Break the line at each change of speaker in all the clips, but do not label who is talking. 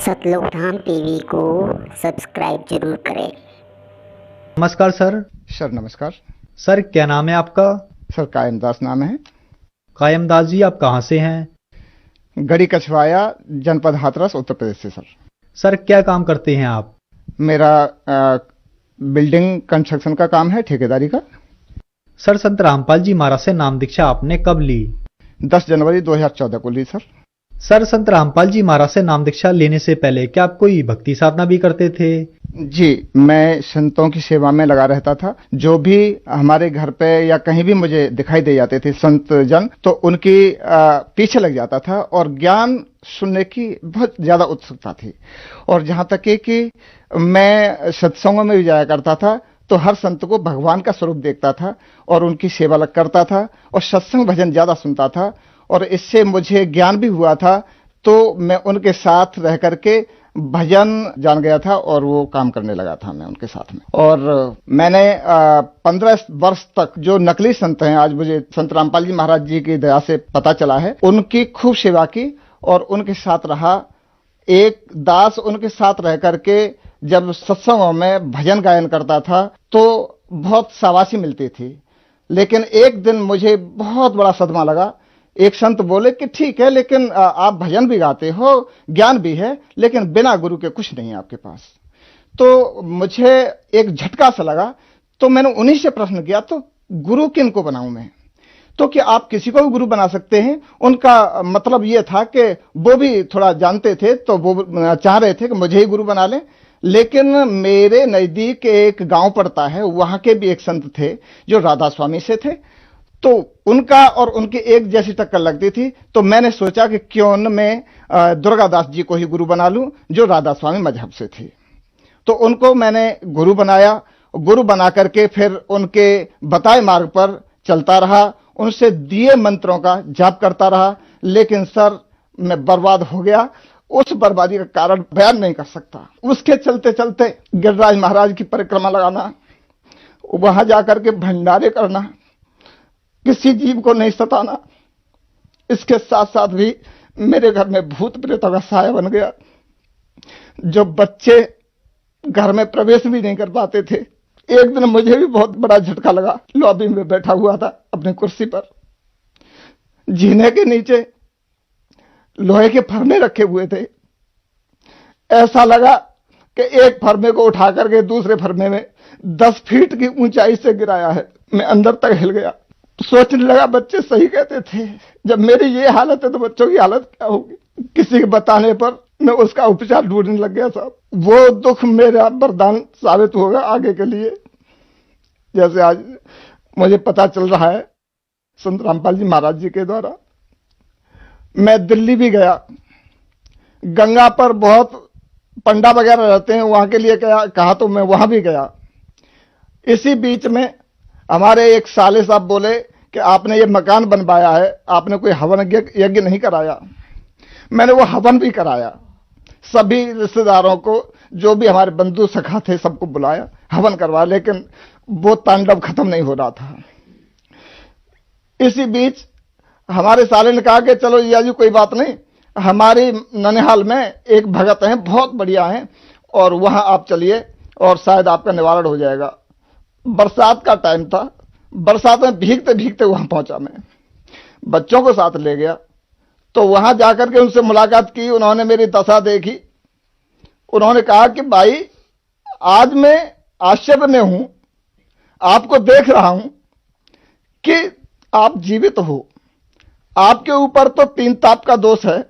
सतलोक धाम TV को subscribe जरूर करें।
नमस्कार सर।
सर नमस्कार।
सर क्या नाम है आपका?
सर कायमदास नाम है।
कायमदास जी, आप कहाँ से हैं?
गढ़ी कछवाया, जनपद हाथरस, उत्तर प्रदेश से।
सर क्या काम करते हैं आप?
मेरा बिल्डिंग कंस्ट्रक्शन का काम है, ठेकेदारी का।
सर संत रामपाल जी महाराज से नाम दीक्षा आपने कब ली?
10 जनवरी 2014 को ली सर।
सर संत रामपाल जी महाराज से नाम दीक्षा लेने से पहले क्या आप कोई भक्ति साधना भी करते थे?
जी, मैं संतों की सेवा में लगा रहता था। जो भी हमारे घर पे या कहीं भी मुझे दिखाई दे जाते थे संत जन, तो उनकी पीछे लग जाता था और ज्ञान सुनने की बहुत ज्यादा उत्सुकता थी। और जहां तक कि मैं सत्संगों में भी जाया करता था तो हर संत को भगवान का स्वरूप देखता था और उनकी सेवा करता था और सत्संग भजन ज्यादा सुनता था और इससे मुझे ज्ञान भी हुआ था। तो मैं उनके साथ रह करके भजन जान गया था और वो काम करने लगा था मैं उनके साथ में। और मैंने 15 वर्ष तक जो नकली संत हैं, आज मुझे संत रामपाल जी महाराज जी की दया से पता चला है, उनकी खूब सेवा की और उनके साथ रहा। एक दास उनके साथ रह करके जब सत्संगों में भजन गायन करता था तो बहुत शाबाशी मिलती थी। लेकिन एक दिन मुझे बहुत बड़ा सदमा लगा। एक संत बोले कि ठीक है, लेकिन आप भजन भी गाते हो, ज्ञान भी है, लेकिन बिना गुरु के कुछ नहीं है आपके पास। तो मुझे एक झटका सा लगा। तो मैंने उन्हीं से प्रश्न किया, तो गुरु किन को बनाऊं मैं? तो कि आप किसी को भी गुरु बना सकते हैं। उनका मतलब यह था कि वो भी थोड़ा जानते थे, तो वो चाह रहे थे कि मुझे ही गुरु बना लें। लेकिन मेरे नजदीक एक गांव पड़ता है, वहां के भी एक संत थे जो राधा स्वामी से थे। तो उनका और उनकी एक जैसी टक्कर लगती थी। तो मैंने सोचा कि क्यों न मैं दुर्गादास जी को ही गुरु बना लूं, जो राधा स्वामी मजहब से थी। तो उनको मैंने गुरु बनाया। गुरु बना करके फिर उनके बताए मार्ग पर चलता रहा, उनसे दिए मंत्रों का जाप करता रहा। लेकिन सर, मैं बर्बाद हो गया। उस बर्बादी का कारण बयान नहीं कर सकता। उसके चलते चलते गिरिराज महाराज की परिक्रमा लगाना, वहां जाकर के भंडारे करना, किसी जीव को नहीं सताना, इसके साथ साथ भी मेरे घर में भूत प्रेतों का साया बन गया। जो बच्चे घर में प्रवेश भी नहीं कर पाते थे। एक दिन मुझे भी बहुत बड़ा झटका लगा। लॉबी में बैठा हुआ था अपनी कुर्सी पर, जीने के नीचे लोहे के फरमे रखे हुए थे। ऐसा लगा कि एक फरमे को उठा करके दूसरे फरमे में 10 फीट की ऊंचाई से गिराया है। मैं अंदर तक हिल गया। सोचने लगा, बच्चे सही कहते थे, जब मेरी ये हालत है तो बच्चों की हालत क्या होगी। किसी के बताने पर मैं उसका उपचार ढूंढने लग गया साहब। वो दुख मेरा वरदान साबित होगा आगे के लिए। जैसे आज मुझे पता चल रहा है संत रामपाल जी महाराज जी के द्वारा। मैं दिल्ली भी गया, गंगा पर बहुत पंडा वगैरह रहते हैं, वहां के लिए कहा तो मैं वहां भी गया। इसी बीच में हमारे एक साले साहब बोले कि आपने ये मकान बनवाया है, आपने कोई हवन यज्ञ नहीं कराया। मैंने वो हवन भी कराया। सभी रिश्तेदारों को, जो भी हमारे बंधु सखा थे, सबको बुलाया, हवन करवाया। लेकिन वो तांडव खत्म नहीं हो रहा था। इसी बीच हमारे साले ने कहा कि चलो या जी कोई बात नहीं, हमारी ननिहाल में एक भगत हैं, बहुत बढ़िया हैं, और वहां आप चलिए और शायद आपका निवारण हो जाएगा। बरसात का टाइम था। बरसात में भीगते भीगते वहां पहुंचा मैं। बच्चों को साथ ले गया। तो वहां जाकर के उनसे मुलाकात की। उन्होंने मेरी दशा देखी। उन्होंने कहा कि भाई, आज मैं आश्चर्य में हूं, आपको देख रहा हूं कि आप जीवित हो। आपके ऊपर तो 3 ताप का दोष है,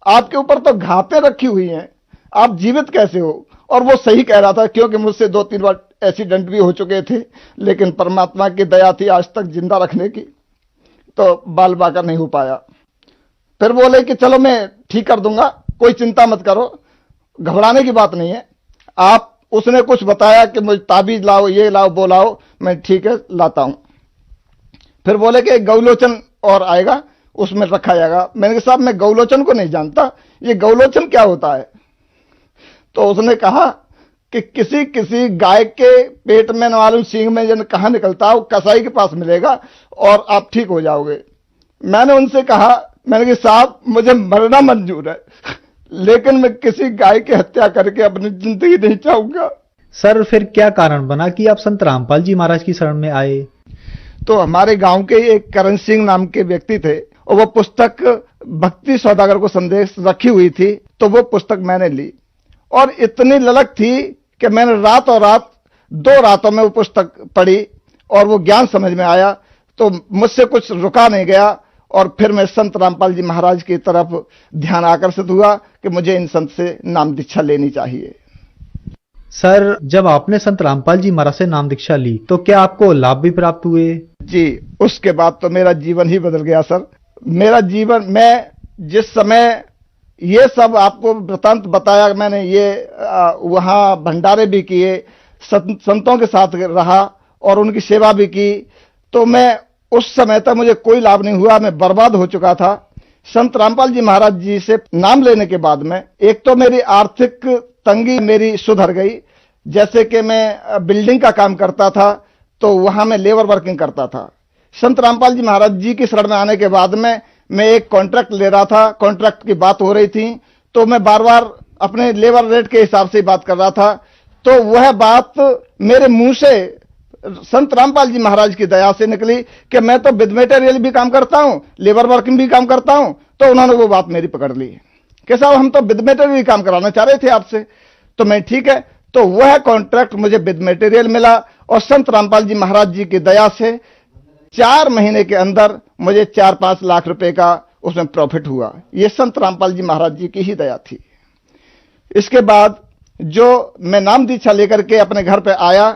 आपके ऊपर तो घातें रखी हुई हैं, आप जीवित कैसे हो? और वो सही कह रहा था, क्योंकि मुझसे 2-3 बार एक्सीडेंट भी हो चुके थे। लेकिन परमात्मा की दया थी आज तक जिंदा रखने की, तो बाल बाका नहीं हो पाया। फिर बोले कि चलो मैं ठीक कर दूंगा, कोई चिंता मत करो, घबराने की बात नहीं है। आप, उसने कुछ बताया कि मुझे ताबीज लाओ, ये लाओ, वो लाओ। मैं ठीक है, लाता हूं। फिर बोले कि गौलोचन और आएगा, उसमें रखा जाएगा। मैंने कहा साहब, मैं गौलोचन को नहीं जानता, ये गौलोचन क्या होता है? तो उसने कहा कि किसी किसी गाय के पेट में न मालूम सींग में जन कहां निकलता है, वो कसाई के पास मिलेगा और आप ठीक हो जाओगे। मैंने उनसे कहा, मैंने कहा साहब, मुझे मरना मंजूर है, लेकिन मैं किसी गाय की हत्या करके अपनी जिंदगी नहीं चाहूंगा।
सर फिर क्या कारण बना कि आप संत रामपाल जी महाराज की शरण में आए?
तो हमारे गांव के एक करण सिंह नाम के व्यक्ति थे और वो पुस्तक भक्ति सौदागर को संदेश रखी हुई थी, तो वो पुस्तक मैंने ली और इतनी ललक थी कि मैंने रात और रात 2 रातों में वो पुस्तक पढ़ी और वो ज्ञान समझ में आया, तो मुझसे कुछ रुका नहीं गया और फिर मैं संत रामपाल जी महाराज की तरफ ध्यान आकर्षित हुआ कि मुझे इन संत से नाम दीक्षा लेनी चाहिए।
सर जब आपने संत रामपाल जी महाराज से नाम दीक्षा ली तो क्या आपको लाभ भी प्राप्त हुए?
जी, उसके बाद तो मेरा जीवन ही बदल गया सर। मेरा जीवन, मैं जिस समय ये सब आपको वृतांत बताया मैंने, ये वहां भंडारे भी किए, संतों के साथ रहा और उनकी सेवा भी की, तो मैं उस समय तक मुझे कोई लाभ नहीं हुआ, मैं बर्बाद हो चुका था। संत रामपाल जी महाराज जी से नाम लेने के बाद में एक तो मेरी आर्थिक तंगी मेरी सुधर गई। जैसे कि मैं बिल्डिंग का काम करता था तो वहां मैं लेबर वर्किंग करता था। संत रामपाल जी महाराज जी की शरण में आने के बाद में मैं एक कॉन्ट्रैक्ट ले रहा था, कॉन्ट्रैक्ट की बात हो रही थी, तो मैं बार बार अपने लेबर रेट के हिसाब से बात कर रहा था, तो वह बात मेरे मुंह से संत रामपाल जी महाराज की दया से निकली कि मैं तो विद मटेरियल भी काम करता हूं, लेबर वर्किंग भी काम करता हूं। तो उन्होंने वो बात मेरी पकड़ ली कि साहब हम तो विद मटेरियल काम कराना चाह रहे थे आपसे, तो मैं ठीक है। तो वह कॉन्ट्रैक्ट मुझे विद मटेरियल मिला और संत रामपाल जी महाराज जी की दया से 4 महीने के अंदर मुझे 4-5 लाख रुपए का उसमें प्रॉफिट हुआ। ये संत रामपाल जी महाराज जी की ही दया थी। इसके बाद जो मैं नाम दीक्षा लेकर के अपने घर पे आया,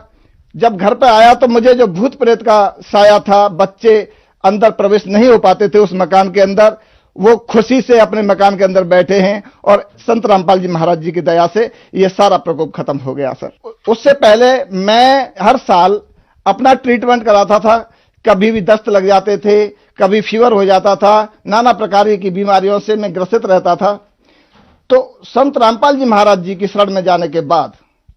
जब घर पे आया तो मुझे जो भूत प्रेत का साया था, बच्चे अंदर प्रवेश नहीं हो पाते थे उस मकान के अंदर, वो खुशी से अपने मकान के अंदर बैठे हैं और संत रामपाल जी महाराज जी की दया से ये सारा प्रकोप खत्म हो गया सर। उससे पहले मैं हर साल अपना ट्रीटमेंट कराता था, कभी भी दस्त लग जाते थे, कभी फीवर हो जाता था, नाना प्रकार की बीमारियों से मैं ग्रसित रहता था। तो संत रामपाल जी महाराज जी की शरण में जाने के बाद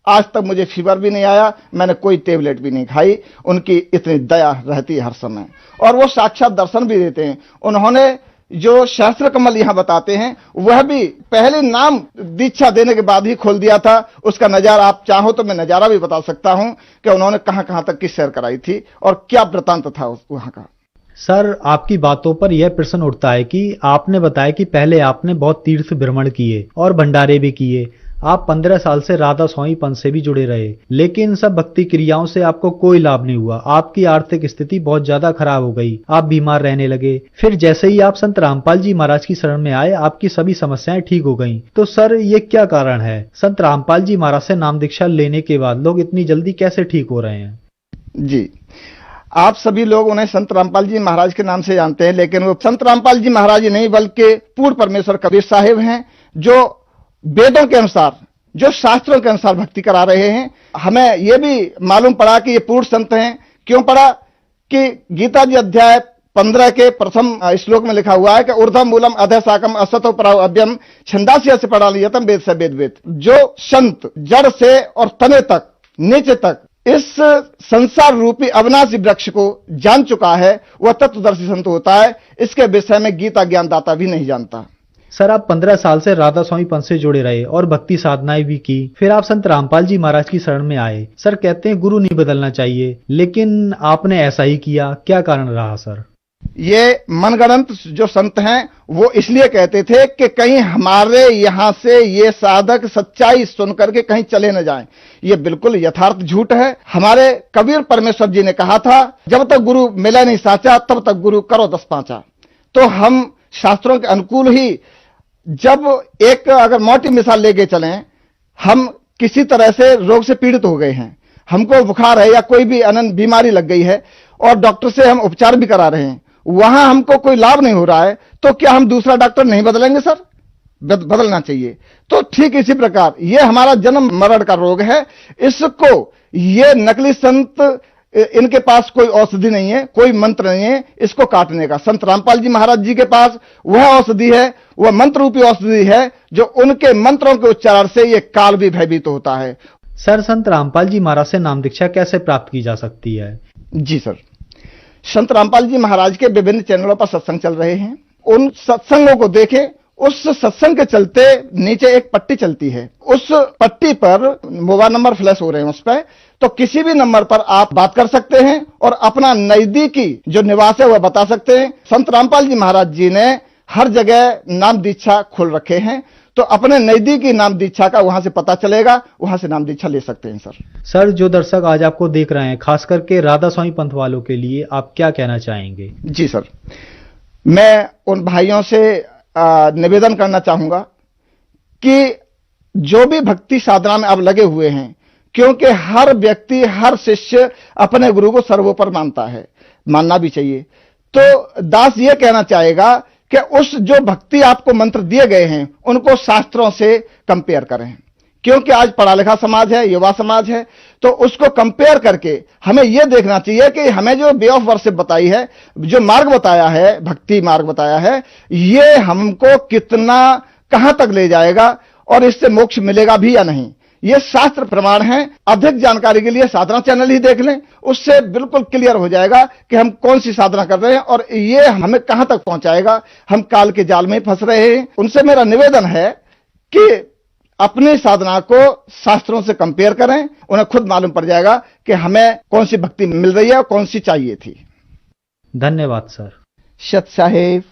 आज तक मुझे फीवर भी नहीं आया, मैंने कोई टेबलेट भी नहीं खाई। उनकी इतनी दया रहती है हर समय और वो साक्षात दर्शन भी देते हैं। उन्होंने जो शास्त्र कमल यहां बताते हैं वह भी पहले नाम दीक्षा देने के बाद ही खोल दिया था। उसका नजारा आप चाहो तो मैं नजारा भी बता सकता हूं कि उन्होंने कहां कहां तक की सैर कराई थी और क्या वृतांत था वहां का।
सर आपकी बातों पर यह प्रश्न उठता है कि आपने बताया कि पहले आपने बहुत तीर्थ भ्रमण किए और भंडारे भी किए, आप 15 साल से राधा स्वामी पंथ से भी जुड़े रहे, लेकिन इन सब भक्ति क्रियाओं से आपको कोई लाभ नहीं हुआ। आपकी आर्थिक स्थिति बहुत ज्यादा खराब हो गई, आप बीमार रहने लगे। फिर जैसे ही आप संत रामपाल जी महाराज की शरण में आए, आपकी सभी समस्याएं ठीक हो गईं। तो सर ये क्या कारण है? संत रामपाल जी महाराज से नाम दीक्षा लेने के बाद लोग इतनी जल्दी कैसे ठीक हो रहे हैं?
जी, आप सभी लोग उन्हें संत रामपाल जी महाराज के नाम से जानते हैं, लेकिन वो संत रामपाल जी महाराज ही नहीं बल्कि पूर्ण परमेश्वर कबीर साहिब हैं, जो वेदों के अनुसार, जो शास्त्रों के अनुसार भक्ति करा रहे हैं। हमें यह भी मालूम पड़ा कि ये पूर्ण संत हैं। क्यों पड़ा? कि गीता जी अध्याय 15 के प्रथम श्लोक में लिखा हुआ है कि ऊर्ध्वम मूलम अधः शाकम असतो पराव अभ्यम छंदास्य से पढ़ालियतम वेद से वेद वेद। जो संत जड़ से और तने तक, नीचे तक इस संसार रूपी अविनाशी वृक्ष को जान चुका है, वह तत्वदर्शी संत होता है। इसके विषय में गीता ज्ञानदाता भी नहीं जानता।
सर आप 15 साल से राधा स्वामी पंथ से जुड़े रहे और भक्ति साधनाएं भी की, फिर आप संत रामपाल जी महाराज की शरण में आए। सर कहते हैं गुरु नहीं बदलना चाहिए, लेकिन आपने ऐसा ही किया, क्या कारण रहा सर?
ये मनगढ़ंत जो संत हैं वो इसलिए कहते थे कि कहीं हमारे यहां से ये साधक सच्चाई सुनकर के कहीं चले न जाएं। ये बिल्कुल यथार्थ झूठ है। हमारे कबीर परमेश्वर जी ने कहा था, जब तक गुरु मिले नहीं साचा तब तक गुरु करो 10 पांचा। तो हम शास्त्रों के अनुकूल ही, जब एक अगर मोटी मिसाल लेके चलें, हम किसी तरह से रोग से पीड़ित हो गए हैं, हमको बुखार है या कोई भी अनंत बीमारी लग गई है और डॉक्टर से हम उपचार भी करा रहे हैं, वहां हमको कोई लाभ नहीं हो रहा है, तो क्या हम दूसरा डॉक्टर नहीं बदलेंगे सर? बदलना चाहिए। तो ठीक इसी प्रकार ये हमारा जन्म मरण का रोग है। इसको ये नकली संत, इनके पास कोई औषधि नहीं है, कोई मंत्र नहीं है इसको काटने का। संत रामपाल जी महाराज जी के पास वह औषधि है, वह मंत्र रूपी औषधि है, जो उनके मंत्रों के उच्चारण से ये काल भी भयभीत होता है।
सर संत रामपाल जी महाराज से नाम दीक्षा कैसे प्राप्त की जा सकती है?
जी सर, संत रामपाल जी महाराज के विभिन्न चैनलों पर सत्संग चल रहे हैं, उन सत्संगों को देखें, उस सत्संग के चलते नीचे एक पट्टी चलती है, उस पट्टी पर मोबाइल नंबर फ्लैश हो रहे हैं उस पर, तो किसी भी नंबर पर आप बात कर सकते हैं और अपना नजदीकी जो निवास है वह बता सकते हैं। संत रामपाल जी महाराज जी ने हर जगह नाम दीक्षा खोल रखे हैं, तो अपने नजदीकी नाम दीक्षा का वहां से पता चलेगा, वहां से नाम दीक्षा ले सकते हैं सर।
सर, जो दर्शक आज आपको देख रहे हैं, खास करके राधा स्वामी पंथ वालों के लिए आप क्या कहना चाहेंगे?
जी सर, मैं उन भाइयों से निवेदन करना चाहूंगा कि जो भी भक्ति साधना में अब लगे हुए हैं, क्योंकि हर व्यक्ति, हर शिष्य अपने गुरु को सर्वोपर मानता है, मानना भी चाहिए, तो दास ये कहना चाहेगा कि उस जो भक्ति आपको मंत्र दिए गए हैं उनको शास्त्रों से कंपेयर करें, क्योंकि आज पढ़ा लिखा समाज है, युवा समाज है, तो उसको कंपेयर करके हमें यह देखना चाहिए कि हमें जो वे ऑफ वर्शिप बताई है, जो मार्ग बताया है, भक्ति मार्ग बताया है, ये हमको कितना कहां तक ले जाएगा और इससे मोक्ष मिलेगा भी या नहीं, ये शास्त्र प्रमाण है। अधिक जानकारी के लिए साधना चैनल ही देख लें, उससे बिल्कुल क्लियर हो जाएगा कि हम कौन सी साधना कर रहे हैं और ये हमें कहां तक पहुंचाएगा। हम काल के जाल में फंस रहे हैं। उनसे मेरा निवेदन है कि अपनी साधना को शास्त्रों से कंपेयर करें, उन्हें खुद मालूम पड़ जाएगा कि हमें कौन सी भक्ति मिल रही है और कौन सी चाहिए थी।
धन्यवाद सर।
सत साहेब।